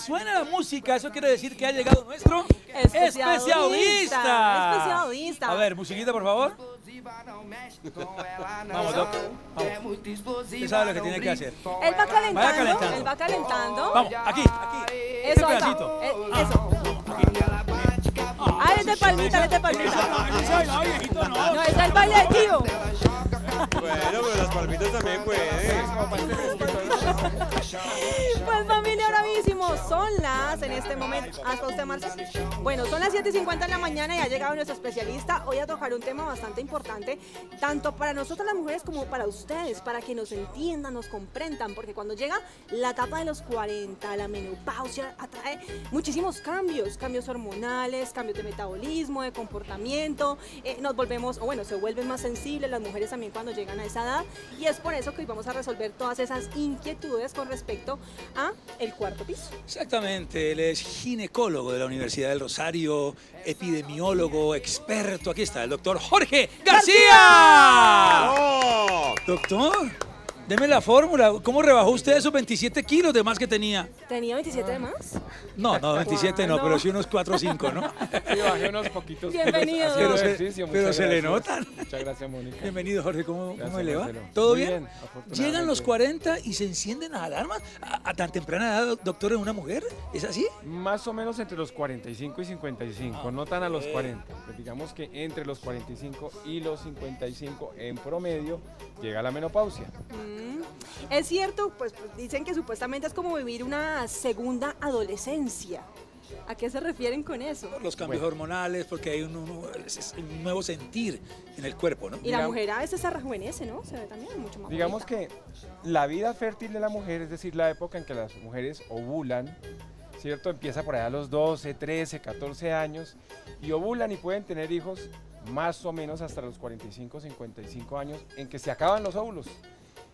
suena la música, eso quiere decir que ha llegado nuestro especialista. A ver, musiquita, por favor. Vamos, Doc. Vamos. Usted sabe lo que tiene que hacer. Él va calentando. Vaya calentando. Él va calentando. Vamos, aquí. Eso, Este ahí va. pedacito. Eso. Ah, es de palmita, es de palmita. No, viejito, no. No, es el baile de tío. Bueno, pero las palmitas también pueden. Pues familia, bravísimos, son las, en este momento, hasta usted, Marcos. Bueno, son las 7:50 de la mañana y ha llegado nuestro especialista hoy a tocar un tema bastante importante, tanto para nosotras las mujeres como para ustedes, para que nos entiendan, nos comprendan, porque cuando llega la etapa de los 40, la menopausia atrae muchísimos cambios, cambios hormonales, cambios de metabolismo, de comportamiento, nos volvemos, o bueno, se vuelven más sensibles las mujeres también cuando llegan a esa edad, y es por eso que hoy vamos a resolver todas esas inquietudes con respecto a el cuarto piso. Exactamente, él es ginecólogo de la Universidad del Rosario, epidemiólogo, experto. Aquí está el doctor Jorge García. ¡Oh! Doctor, deme la fórmula. ¿Cómo rebajó usted esos 27 kilos de más que tenía? ¿Tenía 27 de más? No, 27 no, ¿Cuándo? pero sí unos 4 o 5, ¿no? Sí, bajé unos poquitos. Bienvenido. Haciendo Pero ejercicio, pero muchas se le gracias. notan. Muchas gracias, Mónica. Bienvenido, Jorge. ¿Cómo Gracias, le va? Marcelo. ¿Todo Muy bien? afortunadamente. Llegan los 40 y se encienden las alarmas a tan temprana edad, doctor, en una mujer. ¿Es así? Más o menos entre los 45 y 55, no tan a los 40. Pues digamos que entre los 45 y los 55 en promedio llega la menopausia. Es cierto, pues dicen que supuestamente es como vivir una segunda adolescencia. ¿A qué se refieren con eso? Los cambios hormonales, porque hay un nuevo sentir en el cuerpo, ¿no? Y la mujer a veces se rejuvenece, ¿no? Se ve también mucho más Digamos bonita. que la vida fértil de la mujer, es decir, la época en que las mujeres ovulan, ¿cierto? Empieza por allá a los 12, 13, 14 años y ovulan y pueden tener hijos más o menos hasta los 45, 55 años en que se acaban los óvulos.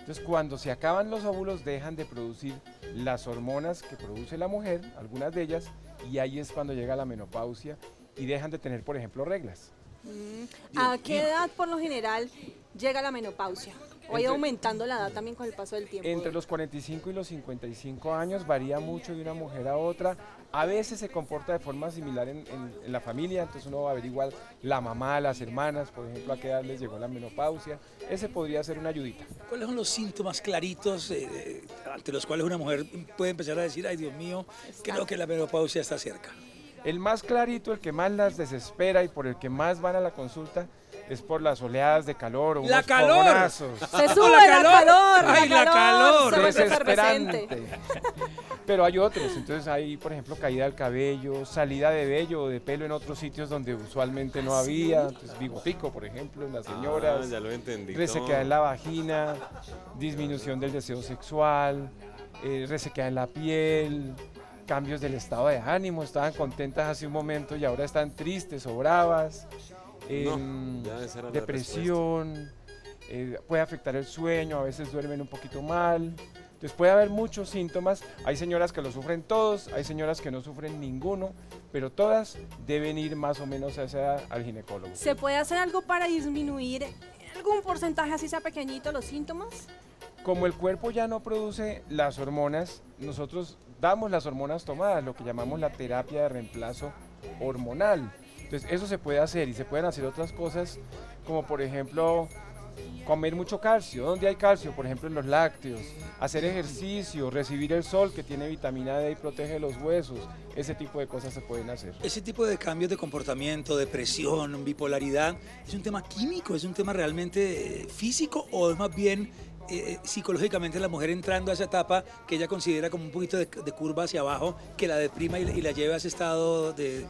Entonces, cuando se acaban los óvulos, dejan de producir las hormonas que produce la mujer, algunas de ellas, y ahí es cuando llega la menopausia y dejan de tener, por ejemplo, reglas. ¿A qué edad por lo general llega la menopausia? ¿O ha ido aumentando la edad también con el paso del tiempo? Entre los 45 y los 55 años varía mucho de una mujer a otra. A veces se comporta de forma similar en la familia, entonces uno va a ver igual la mamá, las hermanas, por ejemplo, a qué edad les llegó la menopausia. Ese podría ser una ayudita. ¿Cuáles son los síntomas claritos ante los cuales una mujer puede empezar a decir, ay Dios mío, creo que la menopausia está cerca? El más clarito, el que más las desespera y por el que más van a la consulta es por las oleadas de calor o ¡La unos calor! fogonazos. Se sube la calor, ¡Ay, la calor! se vuelve Desesperante. efervescente. Pero hay otros, entonces hay, por ejemplo, caída del cabello, salida de vello o de pelo en otros sitios donde usualmente no había, entonces bigotico, por ejemplo, en las señoras, ya lo entendí. resequedad en la vagina, disminución del deseo sexual, resequedad en la piel, cambios del estado de ánimo, estaban contentas hace un momento y ahora están tristes o bravas, ya esa era la depresión, puede afectar el sueño, a veces duermen un poquito mal. Entonces puede haber muchos síntomas, hay señoras que lo sufren todos, hay señoras que no sufren ninguno, pero todas deben ir más o menos a esa edad al ginecólogo. ¿Se puede hacer algo para disminuir algún porcentaje, así sea pequeñito, los síntomas? Como el cuerpo ya no produce las hormonas, nosotros damos las hormonas tomadas, lo que llamamos la terapia de reemplazo hormonal. Entonces eso se puede hacer y se pueden hacer otras cosas como por ejemplo comer mucho calcio. ¿Dónde hay calcio? Por ejemplo en los lácteos, hacer ejercicio, recibir el sol que tiene vitamina D y protege los huesos, ese tipo de cosas se pueden hacer. Ese tipo de cambios de comportamiento, depresión, bipolaridad, ¿es un tema químico, es un tema realmente físico o es más bien psicológicamente la mujer entrando a esa etapa que ella considera como un poquito de curva hacia abajo que la deprima y la lleva a ese estado de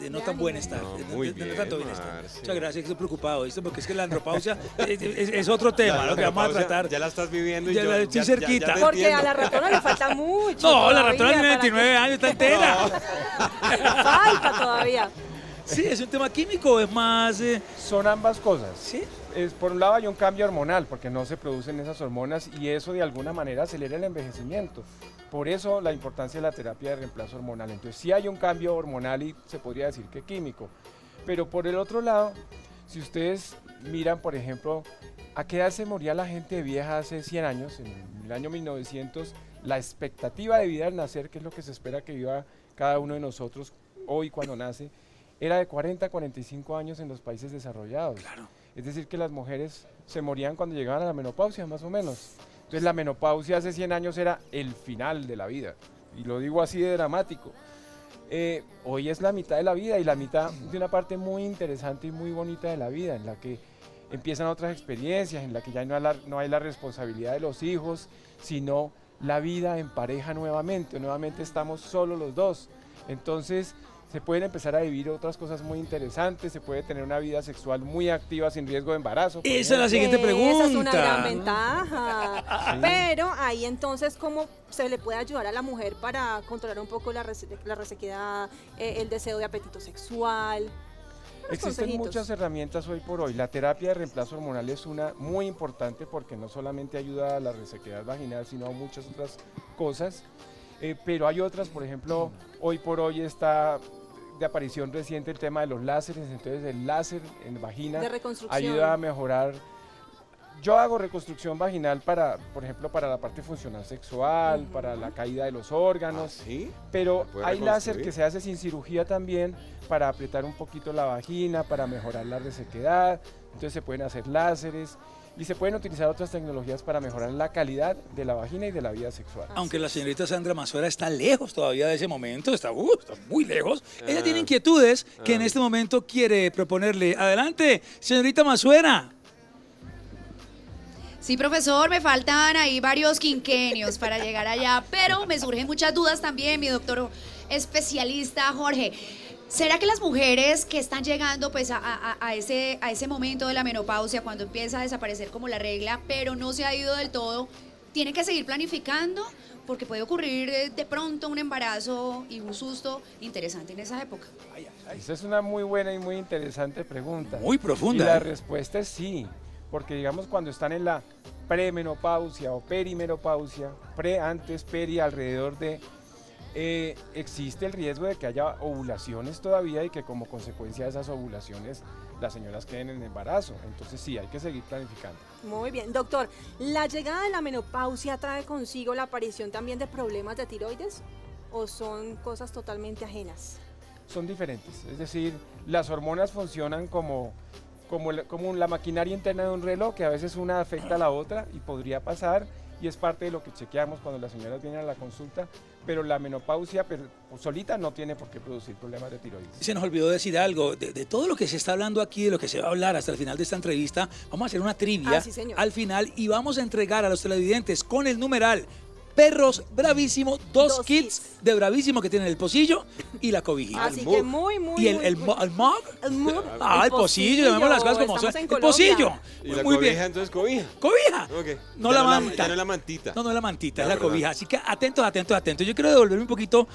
no tan buen estar, No, de muy no bien, tanto bienestar? Marci. Muchas gracias, estoy preocupado, ¿viste? Porque es que la andropausia es otro tema, lo que vamos a tratar. Ya la estás viviendo y Ya yo la estoy cerquita. te Porque a entiendo. la ratona le falta mucho. No, la todavía ratona tiene para 29 años, está entera. Falta todavía. Sí, ¿es un tema químico o es más...? Son ambas cosas. Sí. Por un lado hay un cambio hormonal porque no se producen esas hormonas y eso de alguna manera acelera el envejecimiento. Por eso la importancia de la terapia de reemplazo hormonal. Entonces sí hay un cambio hormonal y se podría decir que químico. Pero por el otro lado, si ustedes miran, por ejemplo, ¿a qué edad se moría la gente vieja hace 100 años? En el año 1900 la expectativa de vida al nacer, que es lo que se espera que viva cada uno de nosotros hoy cuando nace, era de 40 a 45 años en los países desarrollados. Claro. Es decir, que las mujeres se morían cuando llegaban a la menopausia, más o menos. Entonces la menopausia hace 100 años era el final de la vida, y lo digo así de dramático. Hoy es la mitad de la vida y la mitad de una parte muy interesante y muy bonita de la vida, en la que empiezan otras experiencias, en la que ya no hay la responsabilidad de los hijos, sino la vida en pareja nuevamente estamos solo los dos. Entonces se pueden empezar a vivir otras cosas muy interesantes, se puede tener una vida sexual muy activa sin riesgo de embarazo. Esa es la siguiente pregunta. Esa es una gran ventaja. Sí. Pero ahí entonces, ¿cómo se le puede ayudar a la mujer para controlar un poco la resequedad, el deseo de apetito sexual? Existen muchas herramientas hoy por hoy. La terapia de reemplazo hormonal es una muy importante porque no solamente ayuda a la resequedad vaginal, sino a muchas otras cosas. Pero hay otras, por ejemplo, hoy por hoy está de aparición reciente el tema de los láseres, entonces el láser en vagina ayuda a mejorar. Yo hago reconstrucción vaginal para, por ejemplo, para la parte funcional sexual, para la caída de los órganos, ¿Sí? Pero hay láser que se hace sin cirugía también para apretar un poquito la vagina, para mejorar la resequedad, entonces se pueden hacer láseres. Y se pueden utilizar otras tecnologías para mejorar la calidad de la vagina y de la vida sexual. Aunque la señorita Sandra Mazuera está lejos todavía de ese momento, está muy lejos. Ella tiene inquietudes que en este momento quiere proponerle. Adelante, señorita Mazuera. Sí, profesor, me faltan ahí varios quinquenios para llegar allá, pero me surgen muchas dudas también, mi doctor especialista Jorge. ¿Será que las mujeres que están llegando pues a ese momento de la menopausia, cuando empieza a desaparecer como la regla, pero no se ha ido del todo, tienen que seguir planificando? Porque puede ocurrir de pronto un embarazo y un susto interesante en esa época. Esa es una muy buena y muy interesante pregunta. Muy profunda. Y la respuesta es sí, porque digamos cuando están en la premenopausia o perimenopausia, antes, peri, alrededor de... existe el riesgo de que haya ovulaciones todavía y que como consecuencia de esas ovulaciones las señoras queden en embarazo. Entonces sí, hay que seguir planificando. Muy bien, doctor, ¿la llegada de la menopausia trae consigo la aparición también de problemas de tiroides o son cosas totalmente ajenas? Son diferentes, es decir, las hormonas funcionan como la maquinaria interna de un reloj, que a veces una afecta a la otra y podría pasar, y es parte de lo que chequeamos cuando las señoras vienen a la consulta, pero la menopausia solita no tiene por qué producir problemas de tiroides. Se nos olvidó decir algo, de todo lo que se está hablando aquí, de lo que se va a hablar hasta el final de esta entrevista, vamos a hacer una trivia al final y vamos a entregar a los televidentes con el numeral Perros Bravísimo, dos kits de Bravísimo que tienen el pocillo y la cobijita. Así que muy ¿Y el mug? El pocillo, llamemos las cosas como son. El pocillo. ¿Y la muy cobija bien. entonces cobija? ¿Cobija? Okay. No la manta. Ya no es la mantita. No es la mantita, es la cobija. Así que atentos. Yo quiero devolverme un poquito,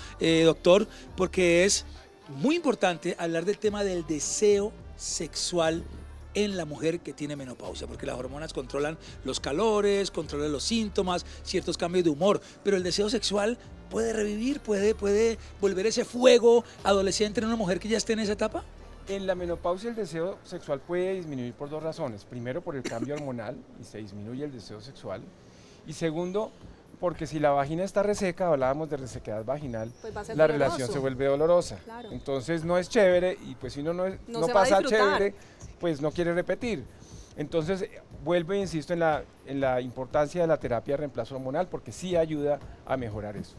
doctor, porque es muy importante hablar del tema del deseo sexual en la mujer que tiene menopausia, porque las hormonas controlan los calores, controlan los síntomas, ciertos cambios de humor, pero el deseo sexual puede revivir, puede volver ese fuego adolescente en una mujer que ya esté en esa etapa. En la menopausia el deseo sexual puede disminuir por dos razones. Primero, por el cambio hormonal y se disminuye el deseo sexual. Y segundo, porque si la vagina está reseca, hablábamos de resequedad vaginal, pues la relación se vuelve dolorosa. Claro. Entonces no es chévere y pues si uno no pasa chévere, pues no quiere repetir. Entonces vuelvo e insisto en la importancia de la terapia de reemplazo hormonal porque sí ayuda a mejorar eso.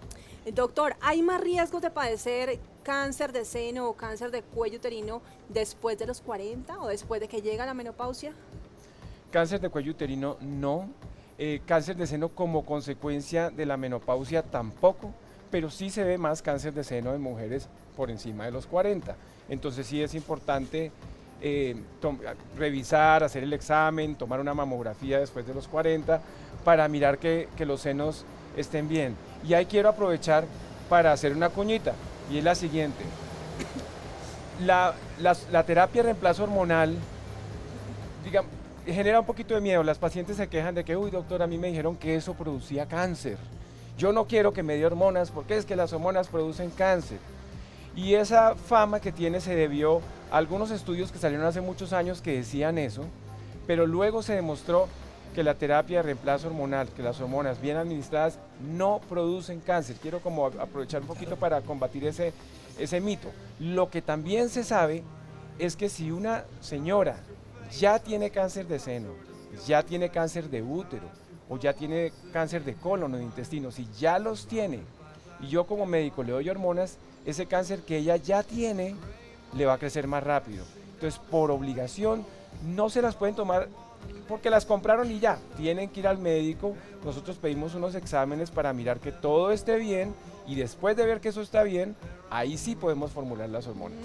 Doctor, ¿hay más riesgos de padecer cáncer de seno o cáncer de cuello uterino después de los 40 o después de que llega la menopausia? Cáncer de cuello uterino no. Cáncer de seno como consecuencia de la menopausia tampoco, pero sí se ve más cáncer de seno en mujeres por encima de los 40. Entonces sí es importante revisar, hacer el examen, tomar una mamografía después de los 40 para mirar que los senos estén bien. Y ahí quiero aprovechar para hacer una cuñita, y es la siguiente. La terapia de reemplazo hormonal, digamos, genera un poquito de miedo. Las pacientes se quejan de que, uy, doctor, a mí me dijeron que eso producía cáncer. Yo no quiero que me dé hormonas porque es que las hormonas producen cáncer. Y esa fama que tiene se debió a algunos estudios que salieron hace muchos años que decían eso, pero luego se demostró que la terapia de reemplazo hormonal, que las hormonas bien administradas no producen cáncer. Quiero como aprovechar un poquito para combatir ese mito. Lo que también se sabe es que si una señora ya tiene cáncer de seno, ya tiene cáncer de útero, o ya tiene cáncer de colon o de intestino, si ya los tiene, y yo como médico le doy hormonas, ese cáncer que ella ya tiene le va a crecer más rápido. Entonces, por obligación, no se las pueden tomar porque las compraron y ya, tienen que ir al médico. Nosotros pedimos unos exámenes para mirar que todo esté bien, y después de ver que eso está bien, ahí sí podemos formular las hormonas.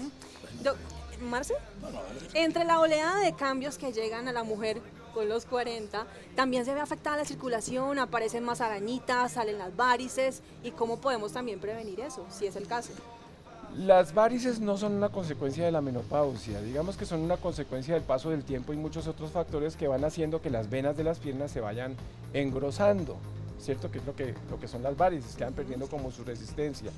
Marce, entre la oleada de cambios que llegan a la mujer con los 40, también se ve afectada la circulación, aparecen más arañitas, salen las varices, y cómo podemos también prevenir eso, si es el caso. Las varices no son una consecuencia de la menopausia, digamos que son una consecuencia del paso del tiempo y muchos otros factores que van haciendo que las venas de las piernas se vayan engrosando, ¿cierto? Que es lo que son las varices, que van perdiendo como su resistencia.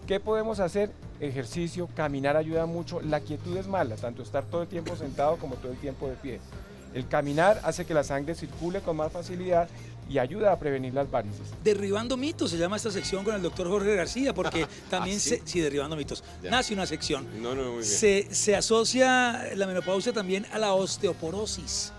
¿Qué podemos hacer? Ejercicio, caminar ayuda mucho. La quietud es mala, tanto estar todo el tiempo sentado como todo el tiempo de pie. El caminar hace que la sangre circule con más facilidad y ayuda a prevenir las varices. Derribando mitos se llama esta sección con el doctor Jorge García, porque también ¿sí? sí, derribando mitos. Ya. Nace una sección. No, muy bien. Se asocia la menopausia también a la osteoporosis.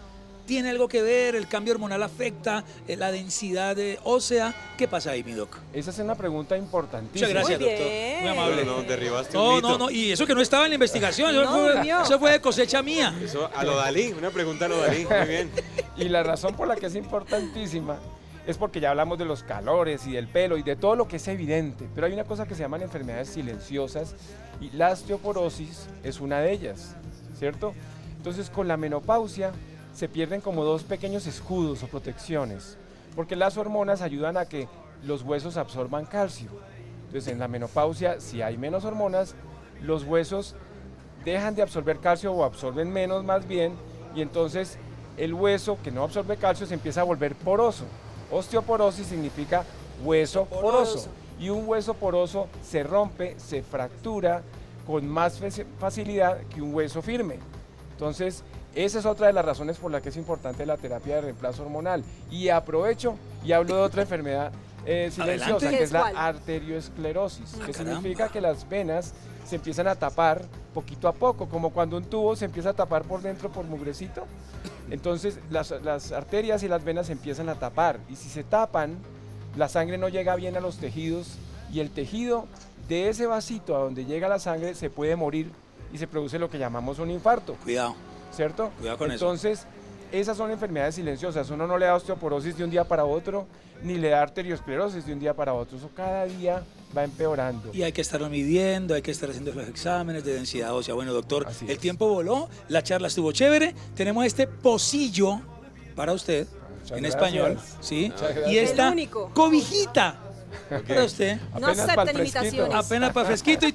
¿Tiene algo que ver? ¿El cambio hormonal afecta la densidad ósea? ¿Qué pasa ahí, mi doc? Esa es una pregunta importantísima. Muchas gracias, Muy doctor. bien. Muy amable. No, derribaste un mito. No, y eso que no estaba en la investigación, No, eso fue de cosecha mía. Eso a lo Dalí, una pregunta a lo Dalí, muy bien. Y la razón por la que es importantísima es porque ya hablamos de los calores y del pelo y de todo lo que es evidente, pero hay una cosa que se llaman enfermedades silenciosas y la osteoporosis es una de ellas, ¿cierto? Entonces, con la menopausia se pierden como dos pequeños escudos o protecciones, porque las hormonas ayudan a que los huesos absorban calcio. Entonces, en la menopausia, si hay menos hormonas, los huesos dejan de absorber calcio o absorben menos más bien, y entonces el hueso que no absorbe calcio se empieza a volver poroso. Osteoporosis significa hueso poroso, y un hueso poroso se rompe, se fractura con más facilidad que un hueso firme. Entonces, esa es otra de las razones por las que es importante la terapia de reemplazo hormonal. Y aprovecho y hablo de otra enfermedad silenciosa, Adelante. ¿Qué que es es la cuál? arteriosclerosis, que caramba. significa que las venas se empiezan a tapar poquito a poco, como cuando un tubo se empieza a tapar por dentro por mugrecito. Entonces las arterias y las venas se empiezan a tapar, y si se tapan, la sangre no llega bien a los tejidos, y el tejido de ese vasito a donde llega la sangre se puede morir y se produce lo que llamamos un infarto, Cuidado. ¿cierto? Cuidado con eso. Entonces, esas son enfermedades silenciosas. Uno no le da osteoporosis de un día para otro, ni le da arteriosclerosis de un día para otro. Eso cada día va empeorando. Y hay que estarlo midiendo, hay que estar haciendo los exámenes de densidad ósea. Bueno, doctor, Así el es. tiempo voló, la charla estuvo chévere. Tenemos este pocillo para usted, Muchas en gracias. español, ¿sí? Muchas Y gracias. esta El único. cobijita para usted, No Apenas acepten pa'l fresquito. imitaciones. apenas para fresquito. Y